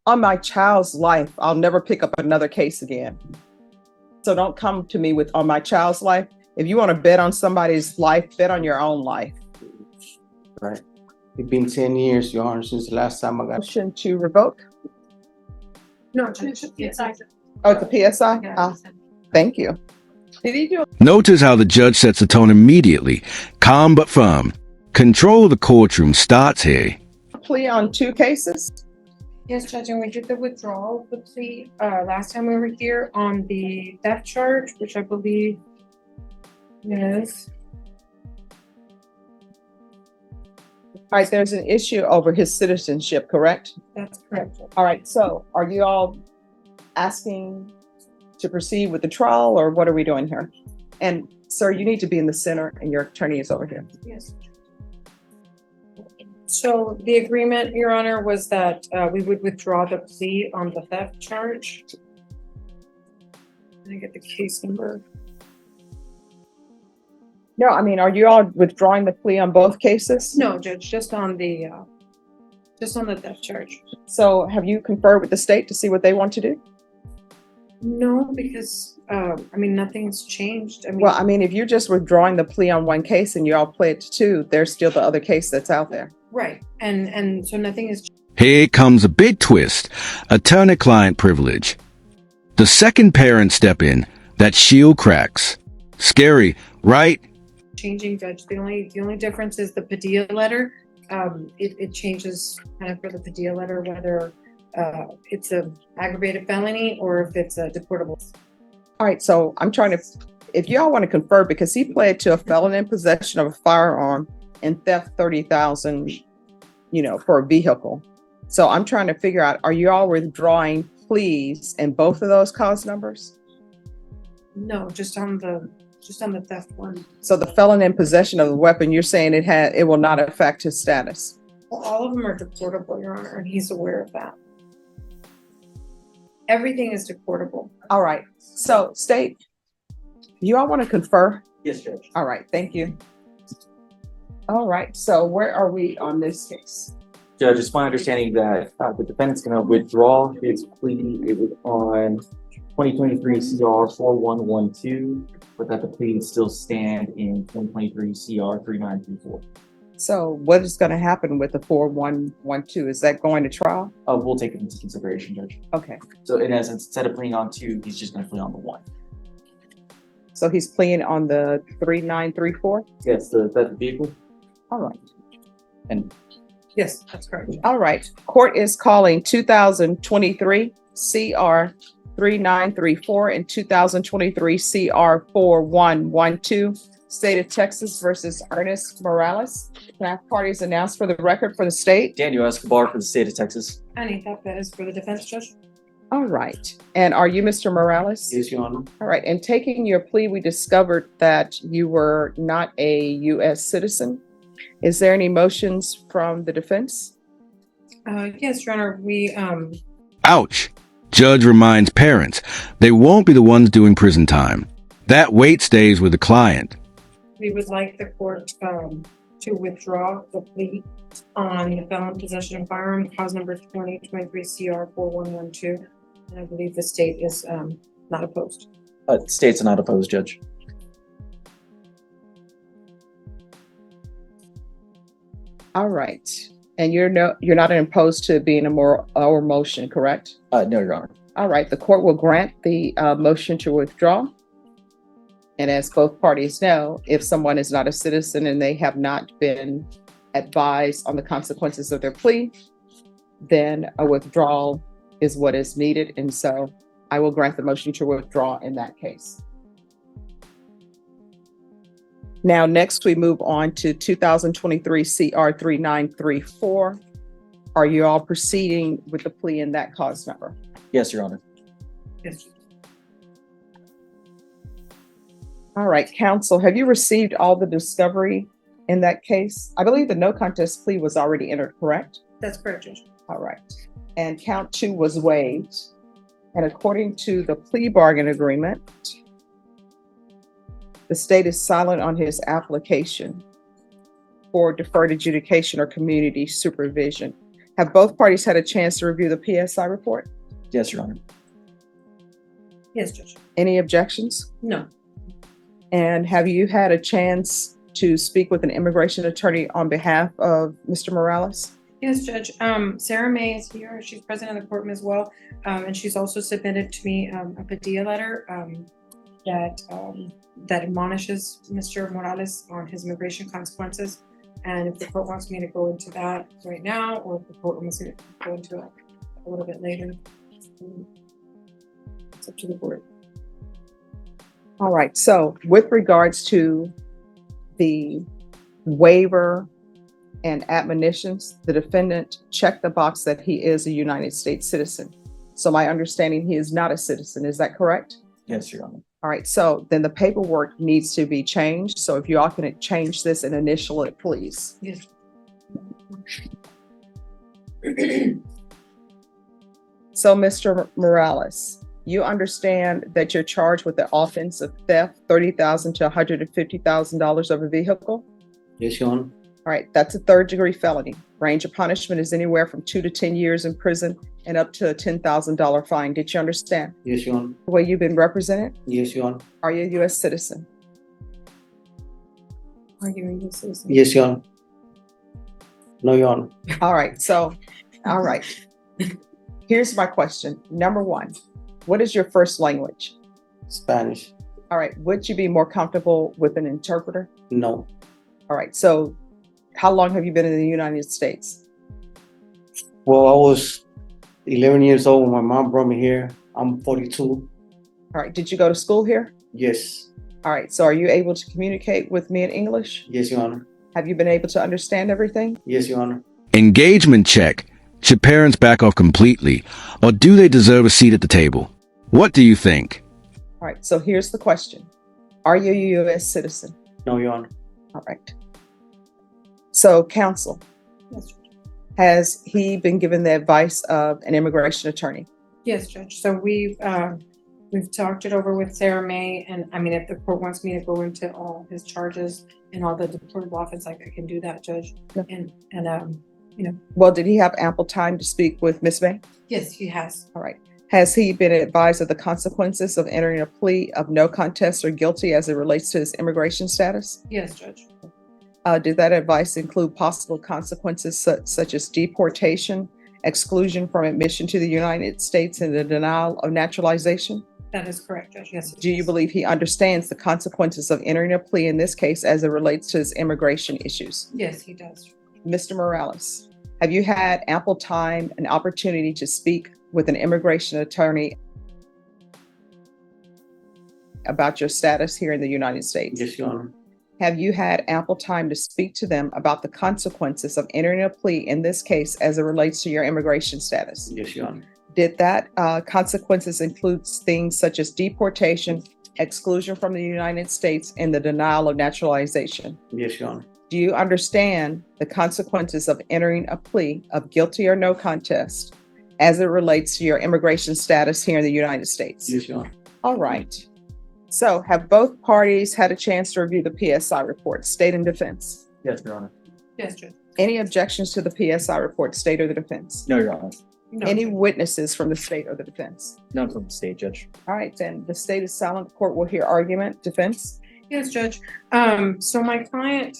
On my child's life, I'll never pick up another case again. So don't come to me with on my child's life. If you want to bet on somebody's life, bet on your own life. Right. It's been 10 years, Your Honor, since the last time I got. Motion to revoke? No, it's a PSI. Oh, it's a PSI? Thank you. Did he do Notice how the judge sets the tone immediately, calm but firm. Control of the courtroom starts here. a plea on 2 cases? Yes, Judge, and we did the withdrawal of the plea last time we were here on the theft charge, which I believe is. All right, there's an issue over his citizenship, correct? That's correct. All right, so are you all asking to proceed with the trial, or what are we doing here? And sir, you need to be in the center and your attorney is over here. Yes. So the agreement, Your Honor, was that we would withdraw the plea on the theft charge. Let me get the case number. No, I mean, are you all withdrawing the plea on both cases? No, Judge, just on the theft charge. So have you conferred with the state to see what they want to do? No, because I mean, nothing's changed. I mean, Well, I mean, if you're just withdrawing the plea on one case and you all pled to 2, there's still the other case that's out there. right, and so nothing is. Here comes a big twist. Attorney-client privilege. The second parent step in. That shield cracks. Scary, right? Changing, Judge. The only difference is the Padilla letter. It changes kind of for the Padilla letter whether it's a aggravated felony or if it's a deportable. All right, so I'm trying to, if y'all want to confer, because he pled to a felon in possession of a firearm and theft 30,000, for a vehicle. So I'm trying to figure out, are you all withdrawing pleas in both of those cause numbers? No, just on the theft one. So the felon in possession of the weapon, you're saying it will not affect his status? Well, all of them are deportable, Your Honor, and he's aware of that. Everything is deportable. All right, so state, you all want to confer? Yes, Judge. All right, thank you. All right, so where are we on this case? Judge, it's my understanding that the defendant's going to withdraw his plea. It was on 2023 CR 4112, but that the plea would still stand in 2023 CR 3934. So what is going to happen with the 4112? Is that going to trial? We'll take it into consideration, Judge. Okay, So in essence, instead of pleading on 2, he's just going to plead on the 1. so he's pleading on the 3934? Yes, the vehicle. All right. And Yes, that's correct. All right. Court is calling 2023 CR 3934 and 2023 CR 4112, State of Texas versus Ernest Morales. Can I have parties announced for the record for the state? Daniel Escobar for the state of Texas. Anita Perez for the defense, Judge. All right. And are you Mr. Morales? Yes, Your Honor. All right. And taking your plea, we discovered that you were not a U.S. citizen. Is there any motions from the defense? Yes, Your Honor, we Ouch. Judge reminds parents they won't be the ones doing prison time. That weight stays with the client. would like the court to withdraw the plea on the felon possession of firearm, cause number 2023 CR 4112. And I believe the state is not opposed. States are not opposed, Judge. All right. And you're not opposed to being our motion, correct? No, Your Honor. All right. The court will grant the motion to withdraw. And as both parties know, if someone is not a citizen and they have not been advised on the consequences of their plea, then a withdrawal is what is needed. And so I will grant the motion to withdraw in that case. Now, next we move on to 2023 CR 3934. Are you all proceeding with the plea in that cause number? Yes, Your Honor. Yes. All right, counsel, have you received all the discovery in that case? I believe the no contest plea was already entered, correct? That's correct, Judge. All right. And count 2 was waived. And according to the plea bargain agreement, the state is silent on his application for deferred adjudication or community supervision. Have both parties had a chance to review the PSI report? Yes, Your Honor. Yes, Judge. Any objections? No. And have you had a chance to speak with an immigration attorney on behalf of Mr. Morales? Yes, Judge. Sarah May is here. She's present in the courtroom as well. And she's also submitted to me a Padilla letter that admonishes Mr. Morales on his immigration consequences. And if the court wants me to go into that right now, or if the court wants me to go into it a little bit later, it's up to the board. All right, so with regards to the waiver and admonitions, the defendant checked the box that he is a United States citizen. So my understanding, he is not a citizen, is that correct? Yes, Your Honor. All right, so then the paperwork needs to be changed. So if you all can change this and initial it, please. Yes. So Mr. Morales, you understand that you're charged with the offense of theft, $30,000 to $150,000 of a vehicle? Yes, Your Honor. All right, that's a third-degree felony. Range of punishment is anywhere from 2 to 10 years in prison and up to a $10,000 fine. Did you understand Yes, Your Honor. the way you've been represented? Yes, Your Honor. Are you a U.S. citizen? Are you a U.S. citizen? Yes, Your Honor. No, Your Honor. All right, so, all right. Here's my question. Number one, what is your first language? Spanish. All right, would you be more comfortable with an interpreter? No. All right, so how long have you been in the United States? Well, I was 11 years old when my mom brought me here. I'm 42. All right, did you go to school here? Yes. All right, so are you able to communicate with me in English? Yes, Your Honor. Have you been able to understand everything? Yes, Your Honor. Engagement check. Should parents back off completely, or do they deserve a seat at the table? What do you think? All right, so here's the question. Are you a U.S. citizen? No, Your Honor. All right. So, counsel, Yes, Judge. has he been given the advice of an immigration attorney? Yes, Judge. So we've talked it over with Sarah May, and I mean, if the court wants me to go into all his charges and all the deplorable offense, like I can do that, Judge. Yeah. And Well, did he have ample time to speak with Ms. May? yes, he has. All right. Has he been advised of the consequences of entering a plea of no contest or guilty as it relates to his immigration status? Yes, Judge. Did that advice include possible consequences such as deportation, exclusion from admission to the United States, and the denial of naturalization? That is correct, Judge. Yes. it Do you does. believe he understands the consequences of entering a plea in this case as it relates to his immigration issues? Yes, he does. Mr. Morales, have you had ample time and opportunity to speak with an immigration attorney about your status here in the United States? Yes, Your Honor. Have you had ample time to speak to them about the consequences of entering a plea in this case as it relates to your immigration status? Yes, Your Honor. Did that consequences include things such as deportation, exclusion from the United States, and the denial of naturalization? Yes, Your Honor. Do you understand the consequences of entering a plea of guilty or no contest as it relates to your immigration status here in the United States? Yes, Your Honor. All right. So have both parties had a chance to review the PSI report, state and defense? Yes, Your Honor. Yes, Judge. Any objections to the PSI report, state or the defense? No, Your Honor. No, Any Judge. witnesses from the state or the defense? None from the state, Judge. All right, then the state is silent. The court will hear argument. Defense? Yes, Judge. So my client,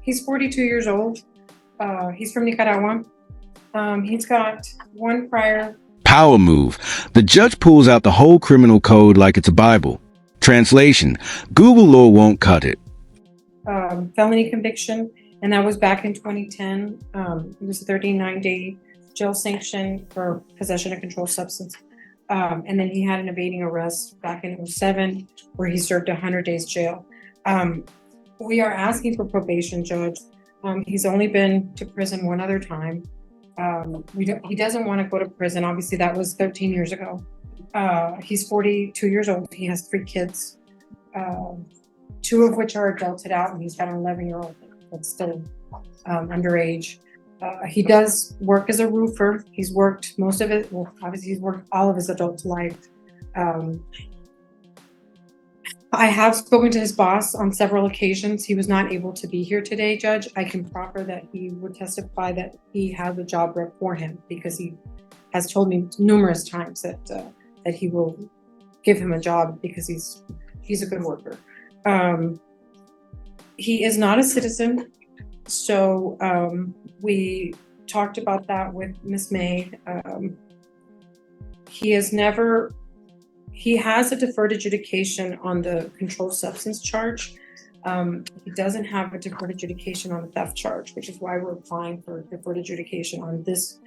he's 42 years old. He's from Nicaragua. He's got one prior. Power move. The judge pulls out the whole criminal code like it's a Bible. Translation. Google law won't cut it. Felony conviction, and that was back in 2010. It was a 39-day jail sanction for possession of controlled substance. And then he had an evading arrest back in 2007 where he served 100 days jail. We are asking for probation, Judge. He's only been to prison one other time. He doesn't want to go to prison. Obviously, that was 13 years ago. He's 42 years old. He has 3 kids, 2 of which are adulted out, and he's got an 11-year-old that's still underage. He does work as a roofer. He's worked most of it. Well, obviously, he's worked all of his adult life. I have spoken to his boss on several occasions. He was not able to be here today, Judge. I can proffer that he would testify that he has a job rep for him because he has told me numerous times that he will give him a job because he's a good worker. He is not a citizen, so we talked about that with Ms. May. He has a deferred adjudication on the controlled substance charge. He doesn't have a deferred adjudication on the theft charge, which is why we're applying for deferred adjudication on this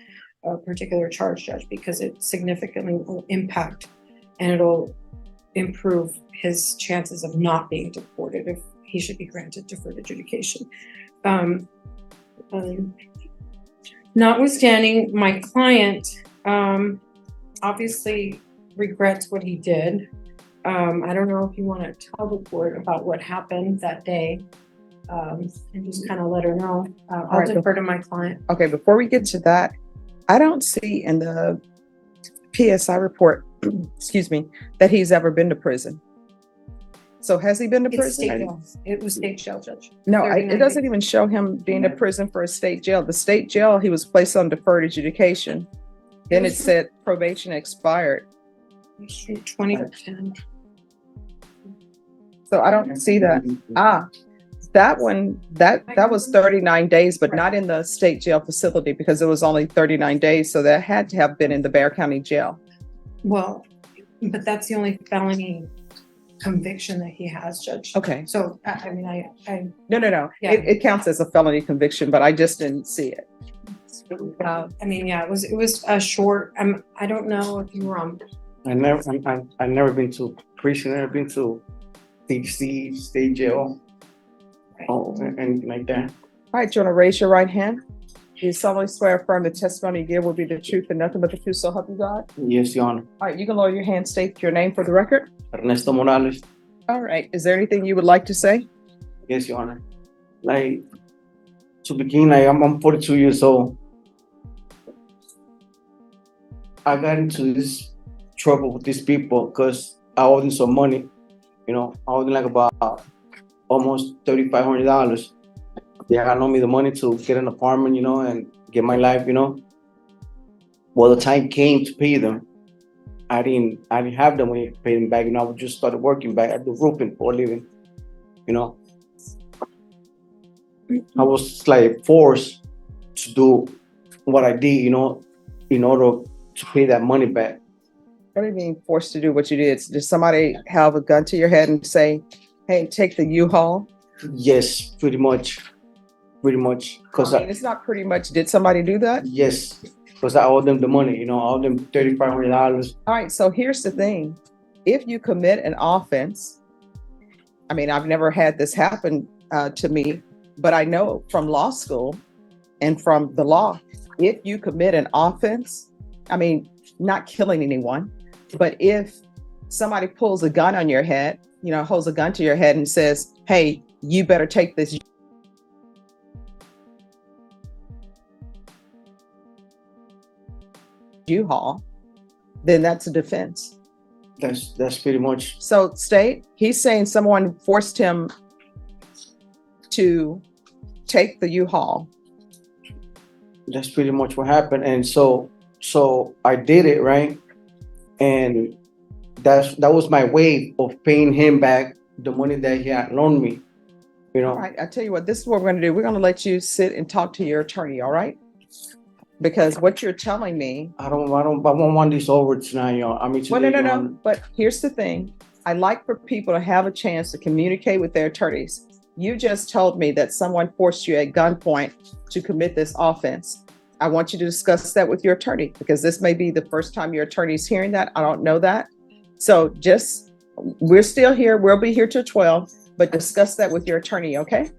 particular charge, Judge, because it significantly will impact and it'll improve his chances of not being deported if he should be granted deferred adjudication. Notwithstanding, my client obviously regrets what he did. I don't know if you want to tell the court about what happened that day and just kind of let her know. I'll right. defer to my client. Okay, before we get to that, I don't see in the PSI report, excuse me, that he's ever been to prison. So has he been to It's prison? state jail. It was state jail, Judge. No, 39 it doesn't days. even show him being in prison for a state jail. The state jail, he was placed on deferred adjudication. Then it said probation expired. 2010. So I don't see that. That one, that was 39 days, but not in the state jail facility because it was only 39 days. So that had to have been in the Bexar County Jail. Well, but that's the only felony conviction that he has, Judge. Okay. So, I mean, I No. Yeah. It counts as a felony conviction, but I just didn't see it. I mean, yeah, it was a short, I don't know if you were on, I never been to prison, never been to DC, state jail, anything like that. All right, do you want to raise your right hand? Do you solemnly swear or affirm the testimony you give will be the truth and nothing but the truth, so help you God? Yes, Your Honor. All right, you can lower your hand, state your name for the record. Ernesto Morales. All right, is there anything you would like to say? Yes, Your Honor. Like, to begin, I'm 42 years old. I got into this trouble with these people because I owed them some money. You know, I owed them like about almost $3,500. They had loaned me the money to get an apartment, you know, and get my life, you know. Well, the time came to pay them. I didn't have the money to pay them back, and I would just started working back at the roofing for a living, you know. I was like forced to do what I did, you know, in order to pay that money back. What do you mean forced to do what you did? Did somebody have a gun to your head and say, hey, take the U-Haul? Yes, pretty much. Because It's not pretty much. Did somebody do that? yes, because I owed them the money, you know, I owed them $3,500. All right, so here's the thing. If you commit an offense, I mean, I've never had this happen to me, but I know from law school and from the law, if you commit an offense, I mean, not killing anyone, but if somebody pulls a gun on your head, you know, holds a gun to your head and says, hey, you better take this U-Haul, then that's a defense. That's pretty much. So state, he's saying someone forced him to take the U-Haul. That's pretty much what happened. And so I did it, right? And that was my way of paying him back the money that he had loaned me, you know. All right, I tell you what, this is what we're going to do. We're going to let you sit and talk to your attorney, all right? Because what you're telling me. I don't want this over tonight, y'all. I mean, Well, today, no. But here's the thing. I like for people to have a chance to communicate with their attorneys. You just told me that someone forced you at gunpoint to commit this offense. I want you to discuss that with your attorney because this may be the first time your attorney's hearing that. I don't know that. So we're still here. We'll be here till 12, but discuss that with your attorney, okay?